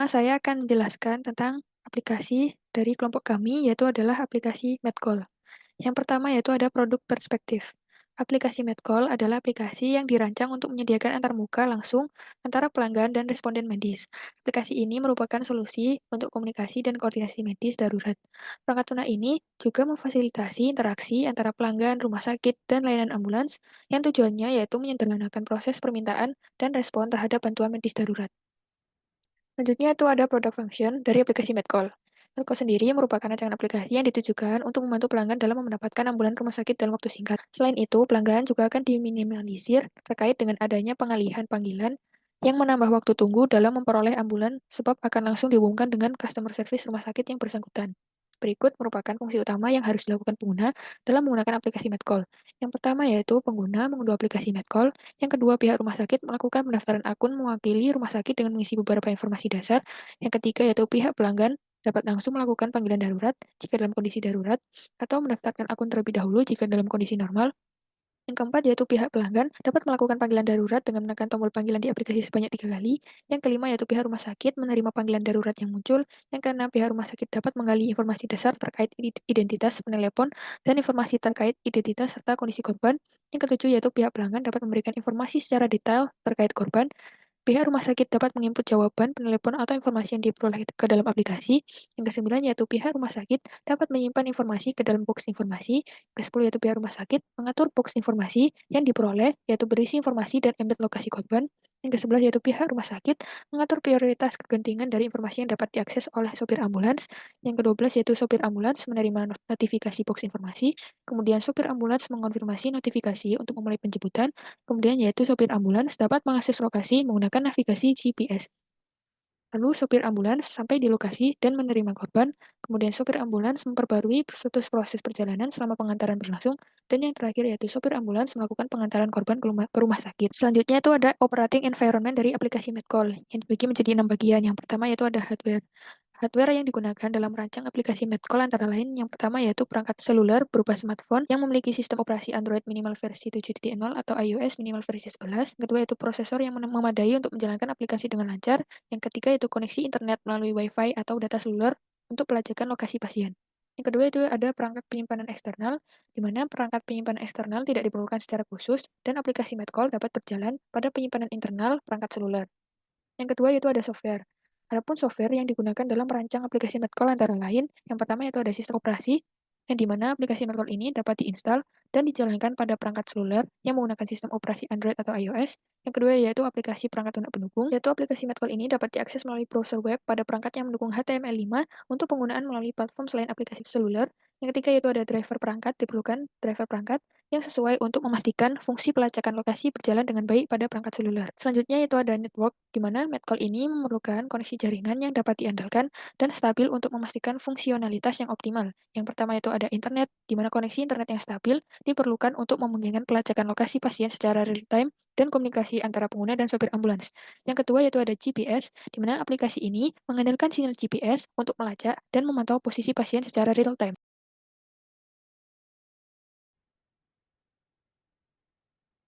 Saya akan menjelaskan tentang aplikasi dari kelompok kami, yaitu adalah aplikasi Medcall. Yang pertama yaitu ada produk perspektif. Aplikasi Medcall adalah aplikasi yang dirancang untuk menyediakan antarmuka langsung antara pelanggan dan responden medis. Aplikasi ini merupakan solusi untuk komunikasi dan koordinasi medis darurat. Perangkat lunak ini juga memfasilitasi interaksi antara pelanggan, rumah sakit, dan layanan ambulans yang tujuannya yaitu menyederhanakan proses permintaan dan respon terhadap bantuan medis darurat. Selanjutnya itu ada product function dari aplikasi Medcall. Medcall sendiri merupakan rancangan aplikasi yang ditujukan untuk membantu pelanggan dalam mendapatkan ambulan rumah sakit dalam waktu singkat. Selain itu, pelanggan juga akan diminimalisir terkait dengan adanya pengalihan panggilan yang menambah waktu tunggu dalam memperoleh ambulan sebab akan langsung dihubungkan dengan customer service rumah sakit yang bersangkutan. Berikut merupakan fungsi utama yang harus dilakukan pengguna dalam menggunakan aplikasi Medcall. Yang pertama yaitu pengguna mengunduh aplikasi Medcall, yang kedua, pihak rumah sakit melakukan pendaftaran akun mewakili rumah sakit dengan mengisi beberapa informasi dasar. Yang ketiga, yaitu pihak pelanggan dapat langsung melakukan panggilan darurat jika dalam kondisi darurat, atau mendaftarkan akun terlebih dahulu jika dalam kondisi normal. Yang keempat, yaitu pihak pelanggan dapat melakukan panggilan darurat dengan menekan tombol panggilan di aplikasi sebanyak 3 kali. Yang kelima, yaitu pihak rumah sakit menerima panggilan darurat yang muncul. Yang keenam, pihak rumah sakit dapat menggali informasi dasar terkait identitas penelepon dan informasi terkait identitas serta kondisi korban. Yang ketujuh, yaitu pihak pelanggan dapat memberikan informasi secara detail terkait korban. Pihak rumah sakit dapat menginput jawaban, penelepon, atau informasi yang diperoleh ke dalam aplikasi. Yang kesembilan yaitu pihak rumah sakit dapat menyimpan informasi ke dalam box informasi. Yang kesepuluh yaitu pihak rumah sakit mengatur box informasi yang diperoleh, yaitu berisi informasi dan embed lokasi korban. Yang kesebelas yaitu pihak rumah sakit mengatur prioritas kegentingan dari informasi yang dapat diakses oleh sopir ambulans. Yang kedua belas yaitu sopir ambulans menerima notifikasi box informasi. Kemudian sopir ambulans mengonfirmasi notifikasi untuk memulai penjemputan. Kemudian yaitu sopir ambulans dapat mengakses lokasi menggunakan navigasi GPS. Lalu sopir ambulans sampai di lokasi dan menerima korban. Kemudian sopir ambulans memperbarui status proses perjalanan selama pengantaran berlangsung. Dan yang terakhir yaitu sopir ambulans melakukan pengantaran korban ke rumah sakit. Selanjutnya itu ada operating environment dari aplikasi Medcall yang dibagi menjadi 6 bagian. Yang pertama yaitu ada hardware. Hardware yang digunakan dalam merancang aplikasi Medcall antara lain yang pertama yaitu perangkat seluler berupa smartphone yang memiliki sistem operasi Android minimal versi 7.0 atau iOS minimal versi 11. Yang kedua yaitu prosesor yang memadai untuk menjalankan aplikasi dengan lancar. Yang ketiga yaitu koneksi internet melalui Wi-Fi atau data seluler untuk pelacakan lokasi pasien. Yang kedua itu ada perangkat penyimpanan eksternal, di mana perangkat penyimpanan eksternal tidak diperlukan secara khusus dan aplikasi Medcall dapat berjalan pada penyimpanan internal perangkat seluler. Yang kedua yaitu ada software. Adapun software yang digunakan dalam merancang aplikasi Medcall antara lain, yang pertama yaitu ada sistem operasi, yang di mana aplikasi Medcall ini dapat diinstal dan dijalankan pada perangkat seluler yang menggunakan sistem operasi Android atau iOS. Yang kedua yaitu aplikasi perangkat lunak pendukung, yaitu aplikasi Medcall ini dapat diakses melalui browser web pada perangkat yang mendukung HTML5 untuk penggunaan melalui platform selain aplikasi seluler. Yang ketiga yaitu ada driver perangkat, diperlukan driver perangkat yang sesuai untuk memastikan fungsi pelacakan lokasi berjalan dengan baik pada perangkat seluler. Selanjutnya yaitu ada network, di mana Medcall ini memerlukan koneksi jaringan yang dapat diandalkan dan stabil untuk memastikan fungsionalitas yang optimal. Yang pertama yaitu ada internet, di mana koneksi internet yang stabil diperlukan untuk memungkinkan pelacakan lokasi pasien secara real-time dan komunikasi antara pengguna dan sopir ambulans. Yang kedua yaitu ada GPS, di mana aplikasi ini mengandalkan sinyal GPS untuk melacak dan memantau posisi pasien secara real-time.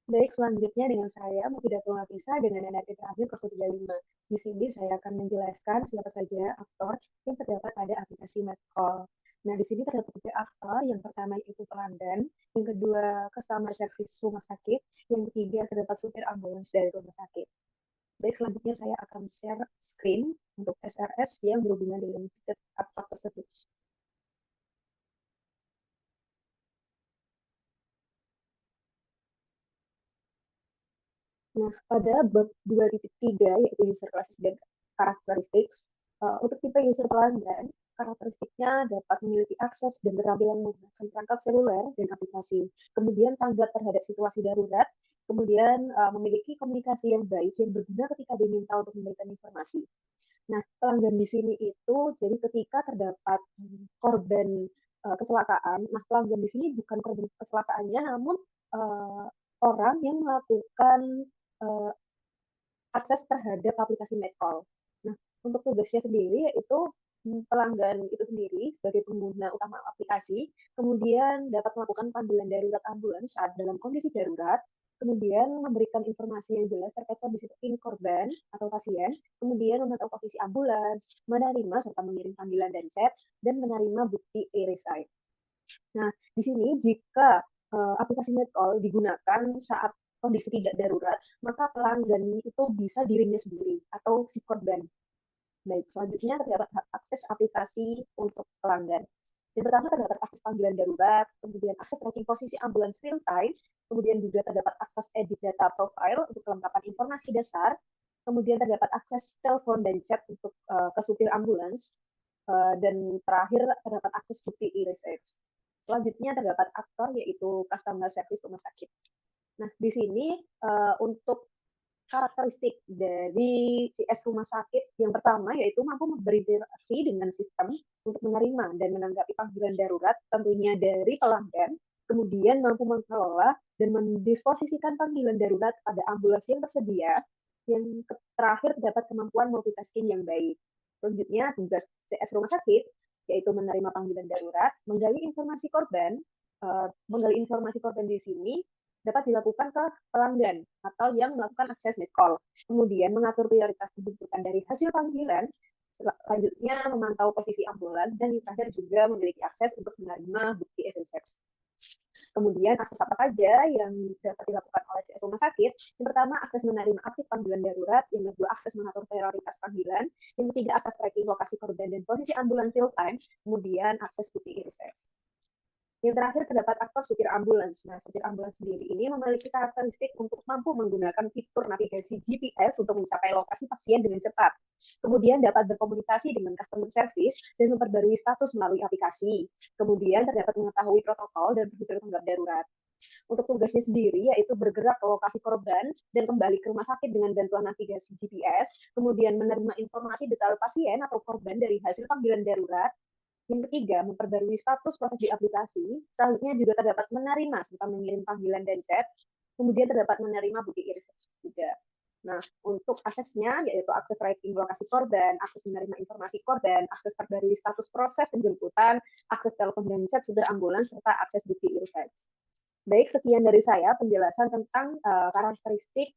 Baik, selanjutnya dengan saya Mufidatul Nafisa dengan NRT terakhir ke 135. Di sini saya akan menjelaskan siapa saja aktor yang terdapat pada aplikasi Medcall. Nah, di sini terdapat tiga aktor. Yang pertama itu pelanggan, yang kedua customer service rumah sakit, yang ketiga terdapat supir ambulans dari rumah sakit. Baik, selanjutnya saya akan share screen untuk SRS yang berhubungan dengan tiga aktor tersebut. Nah, pada bab 2.3 yaitu user classes dan characteristics, untuk tipe user pelanggan, karakteristiknya dapat memiliki akses dan keterampilan menggunakan perangkat seluler dan aplikasi. Kemudian tanggap terhadap situasi darurat, kemudian memiliki komunikasi yang baik yang berguna ketika diminta untuk memberikan informasi. Nah, pelanggan di sini itu jadi ketika terdapat korban kecelakaan, nah pelanggan di sini bukan korban kecelakaannya, namun uh, orang yang melakukan uh, akses terhadap aplikasi Medcall. Nah, untuk tugasnya sendiri yaitu pelanggan itu sendiri sebagai pengguna utama aplikasi, kemudian dapat melakukan panggilan darurat ambulans saat dalam kondisi darurat, kemudian memberikan informasi yang jelas terkait kondisi terkini korban atau pasien, kemudian memantau posisi ambulans, menerima serta mengirim panggilan dan chat, dan menerima bukti e-reside. Nah, di sini jika aplikasi Medcall digunakan saat kondisi tidak darurat, maka pelanggan itu bisa dirinya sendiri atau si korban. Baik, selanjutnya terdapat akses aplikasi untuk pelanggan. Yang pertama terdapat akses panggilan darurat, kemudian akses tracking posisi ambulans real time, kemudian juga terdapat akses edit data profile untuk kelengkapan informasi dasar, kemudian terdapat akses telepon dan chat untuk ke supir ambulans, dan terakhir terdapat akses bukti e-receipt. Selanjutnya terdapat aktor yaitu customer service rumah sakit. Nah, di sini untuk karakteristik dari CS rumah sakit yang pertama yaitu mampu berinteraksi dengan sistem untuk menerima dan menanggapi panggilan darurat tentunya dari pelanggan, kemudian mampu mengelola dan mendisposisikan panggilan darurat pada ambulans yang tersedia, yang terakhir terdapat kemampuan multitasking yang baik. Selanjutnya, tugas CS rumah sakit yaitu menerima panggilan darurat, menggali informasi korban di sini dapat dilakukan ke pelanggan atau yang melakukan akses call. Kemudian mengatur prioritas penjemputan dari hasil panggilan, selanjutnya memantau posisi ambulans, dan yang terakhir juga memiliki akses untuk menerima bukti SNSEPS. Kemudian akses apa saja yang dapat dilakukan oleh CS rumah sakit? Yang pertama, akses menerima aktif panggilan darurat. Yang kedua, akses mengatur prioritas panggilan. Yang ketiga, akses tracking lokasi korban dan posisi ambulans real time. Kemudian akses bukti research. Yang terakhir terdapat aktor supir ambulans. Nah, supir ambulans sendiri ini memiliki karakteristik untuk mampu menggunakan fitur navigasi GPS untuk mencapai lokasi pasien dengan cepat. Kemudian dapat berkomunikasi dengan customer service dan memperbarui status melalui aplikasi. Kemudian terdapat mengetahui protokol dan prosedur tanggap darurat. Untuk tugasnya sendiri yaitu bergerak ke lokasi korban dan kembali ke rumah sakit dengan bantuan navigasi GPS, kemudian menerima informasi detail pasien atau korban dari hasil panggilan darurat. Yang ketiga, memperbarui status proses di aplikasi. Selanjutnya juga terdapat menerima serta mengirim panggilan dan chat. Kemudian terdapat menerima bukti irisan juga. Nah, untuk aksesnya yaitu akses tracking lokasi korban, akses menerima informasi korban, akses perbarui status proses penjemputan, akses telepon dan chat sudah ambulans, serta akses bukti irisan. Baik, sekian dari saya penjelasan tentang karakteristik,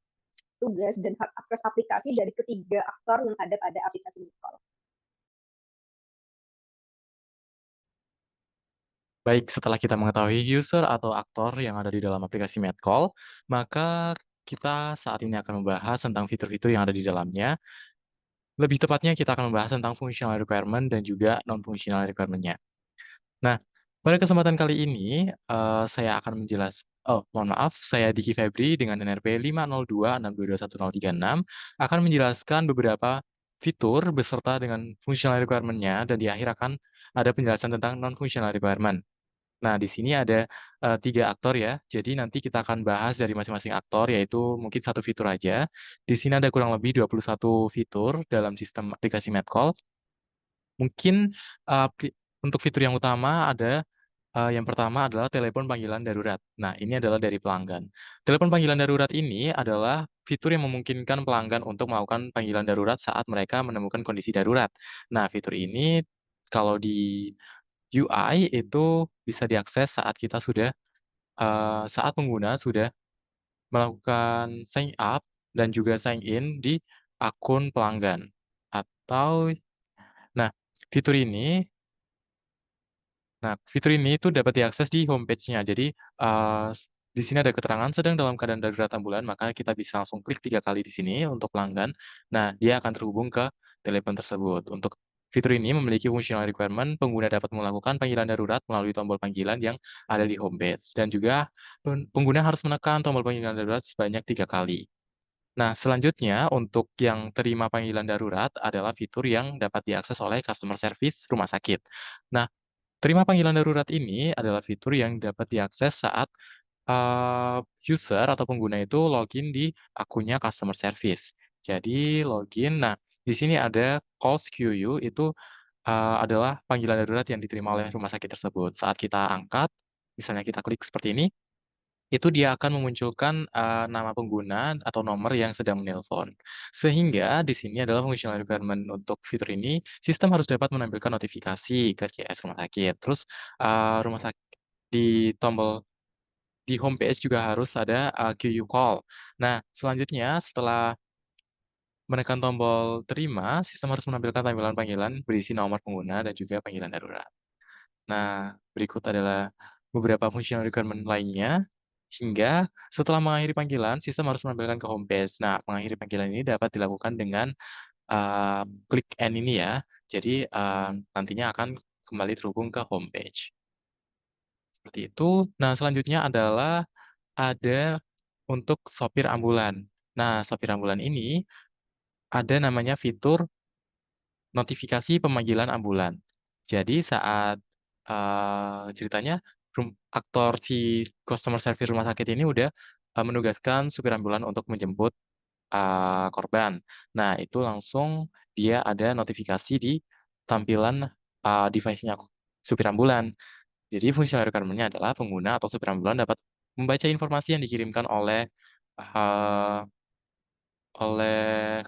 tugas, dan hak akses aplikasi dari ketiga aktor yang ada pada aplikasi Medcall. Baik, setelah kita mengetahui user atau aktor yang ada di dalam aplikasi Medcall, maka kita saat ini akan membahas tentang fitur-fitur yang ada di dalamnya. Lebih tepatnya kita akan membahas tentang functional requirement dan juga non-functional requirement-nya. Nah, pada kesempatan kali ini, saya akan mohon maaf, saya Diki Febri dengan NRP 50262210036 akan menjelaskan beberapa fitur beserta dengan functional requirement-nya dan di akhir akan ada penjelasan tentang non-functional requirement. Nah, di sini ada, 3 aktor ya, jadi nanti kita akan bahas dari masing-masing aktor, yaitu mungkin satu fitur aja. Di sini ada kurang lebih 21 fitur dalam sistem aplikasi Medcall. Mungkin, untuk fitur yang utama ada, yang pertama adalah telepon panggilan darurat. Nah, ini adalah dari pelanggan. Telepon panggilan darurat ini adalah fitur yang memungkinkan pelanggan untuk melakukan panggilan darurat saat mereka menemukan kondisi darurat. Nah, fitur ini kalau di UI itu bisa diakses saat pengguna sudah melakukan sign up dan juga sign in di akun pelanggan. Atau nah, fitur ini fitur ini itu dapat diakses di homepage-nya. Jadi, di sini ada keterangan sedang dalam keadaan darurat ambulan, maka kita bisa langsung klik 3 kali di sini untuk pelanggan. Nah, dia akan terhubung ke telepon tersebut. Untuk fitur ini memiliki functional requirement, pengguna dapat melakukan panggilan darurat melalui tombol panggilan yang ada di homepage dan juga pengguna harus menekan tombol panggilan darurat sebanyak 3 kali. Nah, selanjutnya untuk yang terima panggilan darurat adalah fitur yang dapat diakses oleh customer service rumah sakit. Nah, terima panggilan darurat ini adalah fitur yang dapat diakses saat, user atau pengguna itu login di akunnya customer service. Jadi login, nah di sini ada calls QU itu, adalah panggilan darurat yang diterima oleh rumah sakit tersebut. Saat kita angkat, misalnya kita klik seperti ini, itu dia akan memunculkan, nama pengguna atau nomor yang sedang menelpon. Sehingga di sini adalah functional requirement untuk fitur ini, sistem harus dapat menampilkan notifikasi ke CS rumah sakit. Terus, rumah sakit di tombol di homepage juga harus ada QU call. Nah, selanjutnya setelah menekan tombol terima, sistem harus menampilkan tampilan panggilan berisi nomor pengguna dan juga panggilan darurat. Nah, berikut adalah beberapa functional requirement lainnya, hingga setelah mengakhiri panggilan, sistem harus menampilkan ke homepage. Nah, mengakhiri panggilan ini dapat dilakukan dengan klik N ini ya. Jadi, nantinya akan kembali terhubung ke homepage. Seperti itu. Nah, selanjutnya adalah ada untuk sopir ambulan. Nah, sopir ambulan ini ada namanya fitur notifikasi pemanggilan ambulan. Jadi saat, ceritanya aktor si customer service rumah sakit ini udah, menugaskan supir ambulan untuk menjemput, korban. Nah, itu langsung dia ada notifikasi di tampilan, device-nya supir ambulan. Jadi fungsional requirement-nya adalah pengguna atau supir ambulan dapat membaca informasi yang dikirimkan eee oleh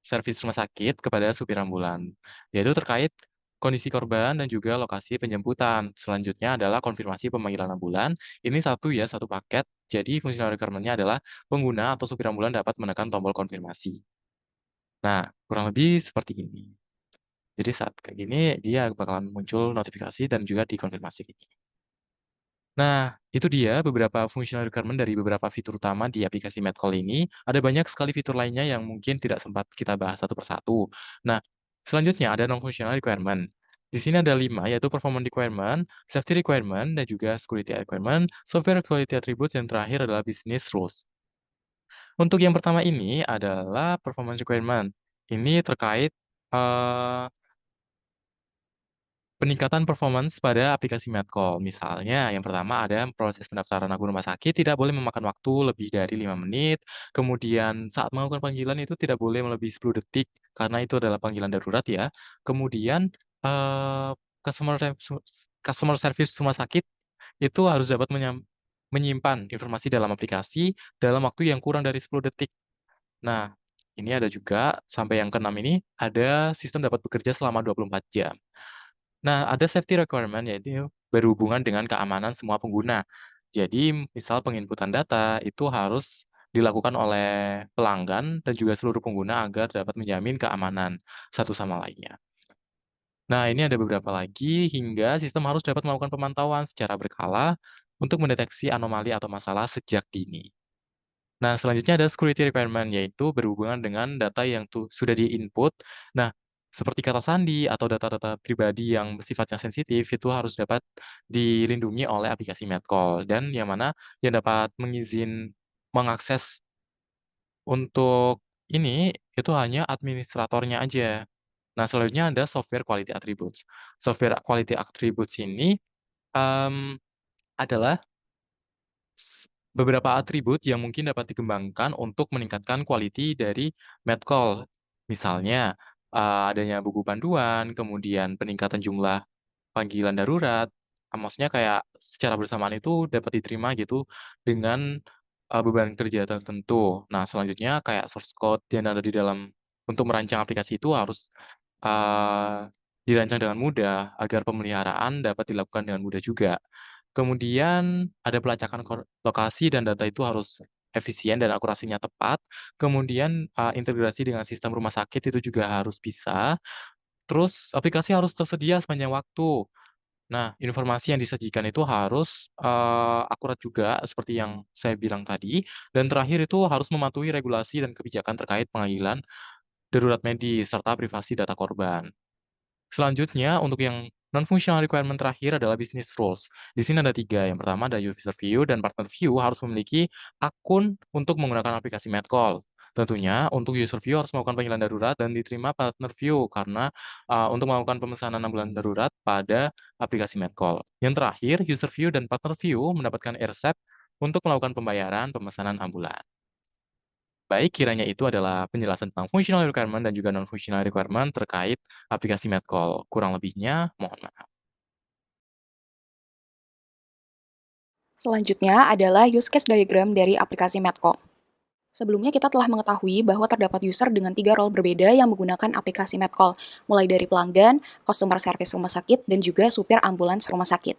service rumah sakit kepada supir ambulan, yaitu terkait kondisi korban dan juga lokasi penjemputan. Selanjutnya adalah konfirmasi pemanggilan ambulan. Ini satu paket. Jadi fungsional requirement-nya adalah pengguna atau supir ambulan dapat menekan tombol konfirmasi. Nah, kurang lebih seperti ini. Jadi saat kayak gini, dia bakalan muncul notifikasi dan juga dikonfirmasi. Nah, itu dia beberapa functional requirement dari beberapa fitur utama di aplikasi Medcall ini. Ada banyak sekali fitur lainnya yang mungkin tidak sempat kita bahas satu persatu. Nah, selanjutnya ada non-functional requirement. Di sini ada 5, yaitu performance requirement, safety requirement, dan juga security requirement, software quality attributes, yang terakhir adalah business rules. Untuk yang pertama ini adalah performance requirement. Ini terkait eh, peningkatan performance pada aplikasi Medcall. Misalnya, yang pertama ada proses pendaftaran akun rumah sakit tidak boleh memakan waktu lebih dari 5 menit. Kemudian saat melakukan panggilan itu tidak boleh melebihi 10 detik karena itu adalah panggilan darurat ya. Kemudian eh, customer customer service rumah sakit itu harus dapat menyimpan informasi dalam aplikasi dalam waktu yang kurang dari 10 detik. Nah, ini ada juga sampai yang keenam ini ada sistem dapat bekerja selama 24 jam. Nah, ada safety requirement, yaitu berhubungan dengan keamanan semua pengguna. Jadi, misal penginputan data itu harus dilakukan oleh pelanggan dan juga seluruh pengguna agar dapat menjamin keamanan satu sama lainnya. Nah, ini ada beberapa lagi hingga sistem harus dapat melakukan pemantauan secara berkala untuk mendeteksi anomali atau masalah sejak dini. Nah, selanjutnya ada security requirement, yaitu berhubungan dengan data yang sudah di-input. Nah, seperti kata sandi atau data-data pribadi yang sifatnya sensitif, itu harus dapat dilindungi oleh aplikasi Medcall. Dan yang dapat mengakses untuk ini, itu hanya administratornya aja. Nah, selanjutnya ada software quality attributes. Software quality attributes ini em, adalah beberapa atribut yang mungkin dapat dikembangkan untuk meningkatkan quality dari Medcall. Misalnya, adanya buku panduan, kemudian peningkatan jumlah panggilan darurat, maksudnya kayak secara bersamaan itu dapat diterima gitu dengan, beban kerja tertentu. Nah, selanjutnya kayak source code yang ada di dalam untuk merancang aplikasi itu harus, dirancang dengan mudah agar pemeliharaan dapat dilakukan dengan mudah juga. Kemudian ada pelacakan lokasi dan data itu harus efisien dan akurasinya tepat. Kemudian, integrasi dengan sistem rumah sakit itu juga harus bisa. Terus aplikasi harus tersedia sepanjang waktu. Nah, informasi yang disajikan itu harus, akurat juga seperti yang saya bilang tadi, dan terakhir itu harus mematuhi regulasi dan kebijakan terkait panggilan darurat medis serta privasi data korban. Selanjutnya, untuk yang non-functional requirement terakhir adalah business rules. Di sini ada 3. Yang pertama ada user view dan partner view harus memiliki akun untuk menggunakan aplikasi Medcall. Tentunya untuk user view harus melakukan panggilan darurat dan diterima partner view karena untuk melakukan pemesanan ambulan darurat pada aplikasi Medcall. Yang terakhir, user view dan partner view mendapatkan AirSep untuk melakukan pembayaran pemesanan ambulan. Baik, kiranya itu adalah penjelasan tentang functional requirement dan juga non-functional requirement terkait aplikasi Medcall. Kurang lebihnya, mohon maaf. Selanjutnya adalah use case diagram dari aplikasi Medcall. Sebelumnya kita telah mengetahui bahwa terdapat user dengan 3 role berbeda yang menggunakan aplikasi Medcall, mulai dari pelanggan, customer service rumah sakit, dan juga supir ambulans rumah sakit.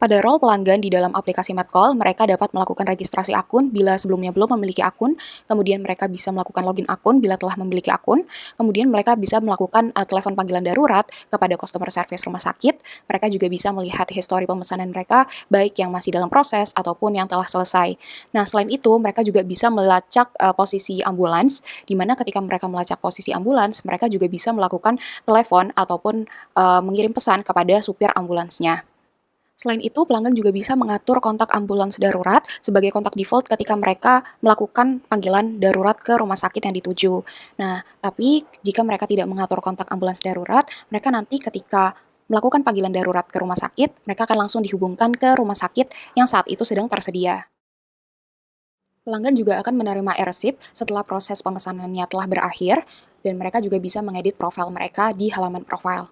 Pada role pelanggan di dalam aplikasi Medcall, mereka dapat melakukan registrasi akun bila sebelumnya belum memiliki akun, kemudian mereka bisa melakukan login akun bila telah memiliki akun, kemudian mereka bisa melakukan telepon panggilan darurat kepada customer service rumah sakit, mereka juga bisa melihat histori pemesanan mereka, baik yang masih dalam proses ataupun yang telah selesai. Nah, selain itu, mereka juga bisa melacak posisi ambulans, di mana ketika mereka melacak posisi ambulans, mereka juga bisa melakukan telepon ataupun mengirim pesan kepada supir ambulansnya. Selain itu, pelanggan juga bisa mengatur kontak ambulans darurat sebagai kontak default ketika mereka melakukan panggilan darurat ke rumah sakit yang dituju. Nah, tapi jika mereka tidak mengatur kontak ambulans darurat, mereka nanti ketika melakukan panggilan darurat ke rumah sakit, mereka akan langsung dihubungkan ke rumah sakit yang saat itu sedang tersedia. Pelanggan juga akan menerima e-receipt setelah proses pemesanannya telah berakhir, dan mereka juga bisa mengedit profil mereka di halaman profil.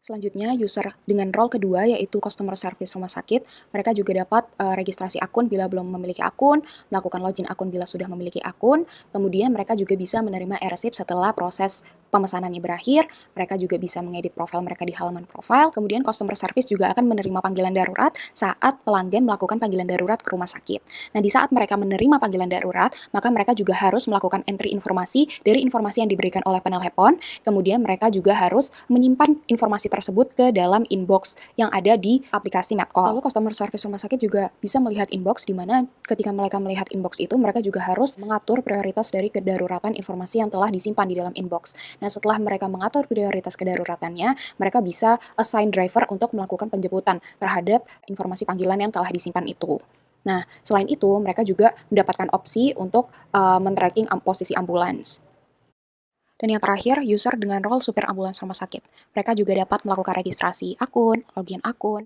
Selanjutnya, user dengan role kedua yaitu customer service rumah sakit, mereka juga dapat registrasi akun bila belum memiliki akun, melakukan login akun bila sudah memiliki akun, kemudian mereka juga bisa menerima e-receipt setelah proses pemesanannya berakhir, mereka juga bisa mengedit profil mereka di halaman profil, kemudian customer service juga akan menerima panggilan darurat saat pelanggan melakukan panggilan darurat ke rumah sakit. Nah, di saat mereka menerima panggilan darurat, maka mereka juga harus melakukan entry informasi dari informasi yang diberikan oleh penelepon, kemudian mereka juga harus menyimpan informasi tersebut ke dalam inbox yang ada di aplikasi Medcall. Lalu customer service rumah sakit juga bisa melihat inbox, di mana ketika mereka melihat inbox itu, mereka juga harus mengatur prioritas dari kedaruratan informasi yang telah disimpan di dalam inbox. Nah, setelah mereka mengatur prioritas kedaruratannya, mereka bisa assign driver untuk melakukan penjemputan terhadap informasi panggilan yang telah disimpan itu. Nah, selain itu, mereka juga mendapatkan opsi untuk men-tracking posisi ambulans. Dan yang terakhir, user dengan role supir ambulans rumah sakit. Mereka juga dapat melakukan registrasi akun, login akun,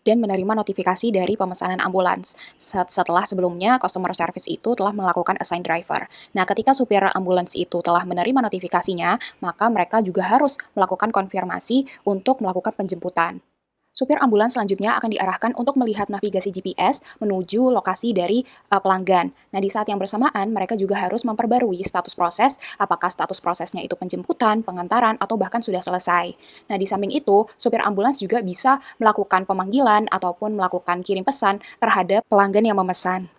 dan menerima notifikasi dari pemesanan ambulans. Setelah sebelumnya, customer service itu telah melakukan assign driver. Nah, ketika supir ambulans itu telah menerima notifikasinya, maka mereka juga harus melakukan konfirmasi untuk melakukan penjemputan. Supir ambulans selanjutnya akan diarahkan untuk melihat navigasi GPS menuju lokasi dari pelanggan. Nah, di saat yang bersamaan, mereka juga harus memperbarui status proses, apakah status prosesnya itu penjemputan, pengantaran, atau bahkan sudah selesai. Nah, di samping itu, supir ambulans juga bisa melakukan pemanggilan ataupun melakukan kirim pesan terhadap pelanggan yang memesan.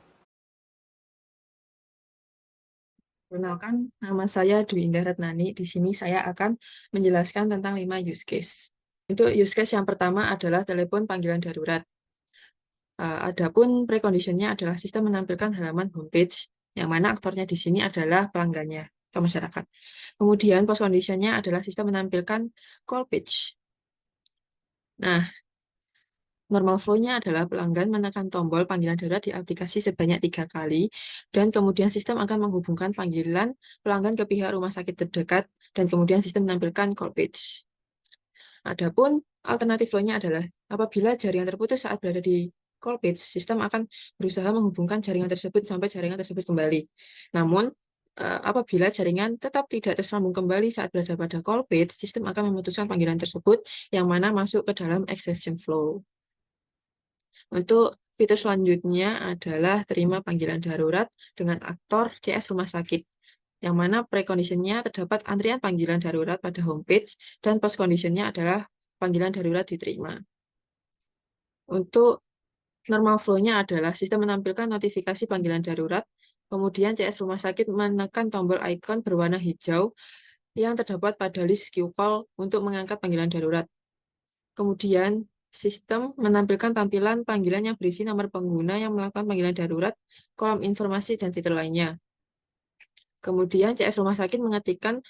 Perkenalkan, nama saya Dwi Indah Retnani. Di sini saya akan menjelaskan tentang 5 use case. Untuk use case yang pertama adalah telepon panggilan darurat. Adapun preconditionnya adalah sistem menampilkan halaman homepage, yang mana aktornya di sini adalah pelanggannya atau masyarakat. Kemudian post conditionnya adalah sistem menampilkan call page. Nah, normal flow-nya adalah pelanggan menekan tombol panggilan darurat di aplikasi sebanyak 3 kali, dan kemudian sistem akan menghubungkan panggilan pelanggan ke pihak rumah sakit terdekat, dan kemudian sistem menampilkan call page. Adapun alternatif flow-nya adalah apabila jaringan terputus saat berada di call page, sistem akan berusaha menghubungkan jaringan tersebut sampai jaringan tersebut kembali. Namun, apabila jaringan tetap tidak tersambung kembali saat berada pada call page, sistem akan memutuskan panggilan tersebut yang mana masuk ke dalam exception flow. Untuk fitur selanjutnya adalah terima panggilan darurat dengan aktor CS rumah sakit, yang mana preconditionnya terdapat antrian panggilan darurat pada homepage, dan post conditionnya adalah panggilan darurat diterima. Untuk normal flow-nya adalah sistem menampilkan notifikasi panggilan darurat, kemudian CS rumah sakit menekan tombol icon berwarna hijau yang terdapat pada list queue call untuk mengangkat panggilan darurat. Kemudian sistem menampilkan tampilan panggilan yang berisi nomor pengguna yang melakukan panggilan darurat, kolom informasi, dan fitur lainnya. Kemudian CS rumah sakit mengetikkan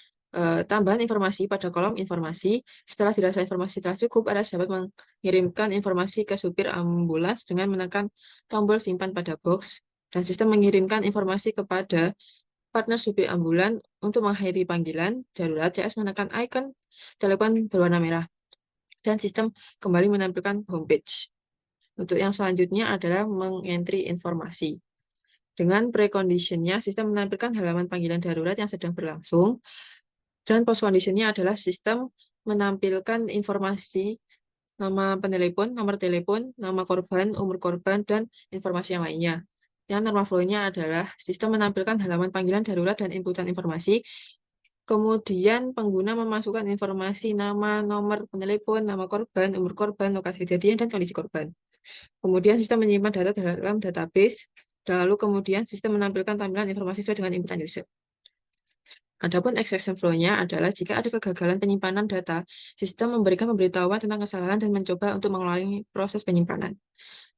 tambahan informasi pada kolom informasi. Setelah dirasa informasi telah cukup, RS dapat mengirimkan informasi ke supir ambulans dengan menekan tombol simpan pada box, dan sistem mengirimkan informasi kepada partner supir ambulan untuk mengakhiri panggilan darurat. CS menekan icon telepon berwarna merah, dan sistem kembali menampilkan homepage. Untuk yang selanjutnya adalah mengentry informasi. Dengan preconditionnya, sistem menampilkan halaman panggilan darurat yang sedang berlangsung, dan post conditionnya adalah sistem menampilkan informasi nama penelepon, nomor telepon, nama korban, umur korban, dan informasi yang lainnya. Yang normal flow-nya adalah sistem menampilkan halaman panggilan darurat dan inputan informasi, Kemudian pengguna memasukkan informasi nama, nomor telepon, nama korban, umur korban, lokasi kejadian, dan kondisi korban. Kemudian sistem menyimpan data dalam database, lalu kemudian sistem menampilkan tampilan informasi sesuai dengan inputan user. Adapun exception flow-nya adalah jika ada kegagalan penyimpanan data, sistem memberikan pemberitahuan tentang kesalahan dan mencoba untuk mengulangi proses penyimpanan.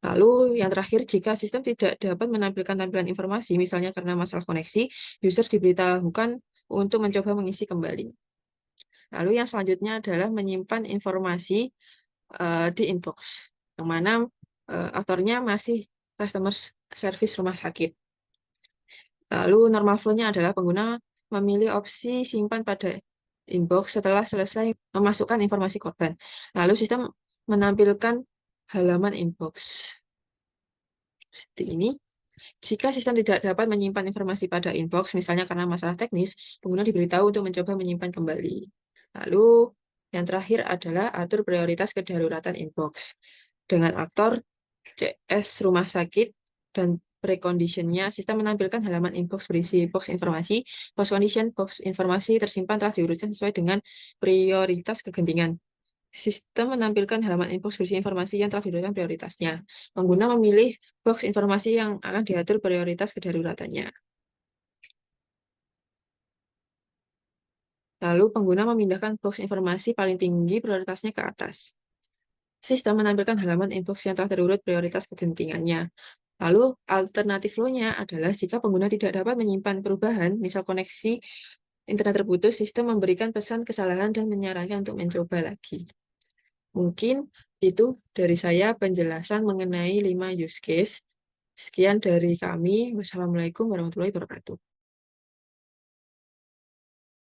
Lalu yang terakhir, jika sistem tidak dapat menampilkan tampilan informasi, misalnya karena masalah koneksi, user diberitahukan untuk mencoba mengisi kembali. Lalu yang selanjutnya adalah menyimpan informasi di inbox, yang mana aktornya masih customer service rumah sakit. Lalu normal flow-nya adalah pengguna memilih opsi simpan pada inbox setelah selesai memasukkan informasi korban. Lalu sistem menampilkan halaman inbox. Seperti ini. Jika sistem tidak dapat menyimpan informasi pada inbox, misalnya karena masalah teknis, pengguna diberitahu untuk mencoba menyimpan kembali. Lalu yang terakhir adalah atur prioritas kedaruratan inbox. Dengan aktor CS rumah sakit dan preconditionnya, sistem menampilkan halaman inbox berisi box informasi, post condition, box informasi tersimpan telah diurutkan sesuai dengan prioritas kegentingan. Sistem menampilkan halaman inbox berisi informasi yang telah diurutkan prioritasnya. Pengguna memilih box informasi yang akan diatur prioritas kedaruratannya. Lalu pengguna memindahkan box informasi paling tinggi prioritasnya ke atas. Sistem menampilkan halaman inbox yang telah terurut prioritas kegentingannya. Lalu alternatif flow-nya adalah jika pengguna tidak dapat menyimpan perubahan, misal koneksi internet terputus, sistem memberikan pesan kesalahan dan menyarankan untuk mencoba lagi. Mungkin itu dari saya penjelasan mengenai 5 use case. Sekian dari kami. Wassalamualaikum warahmatullahi wabarakatuh.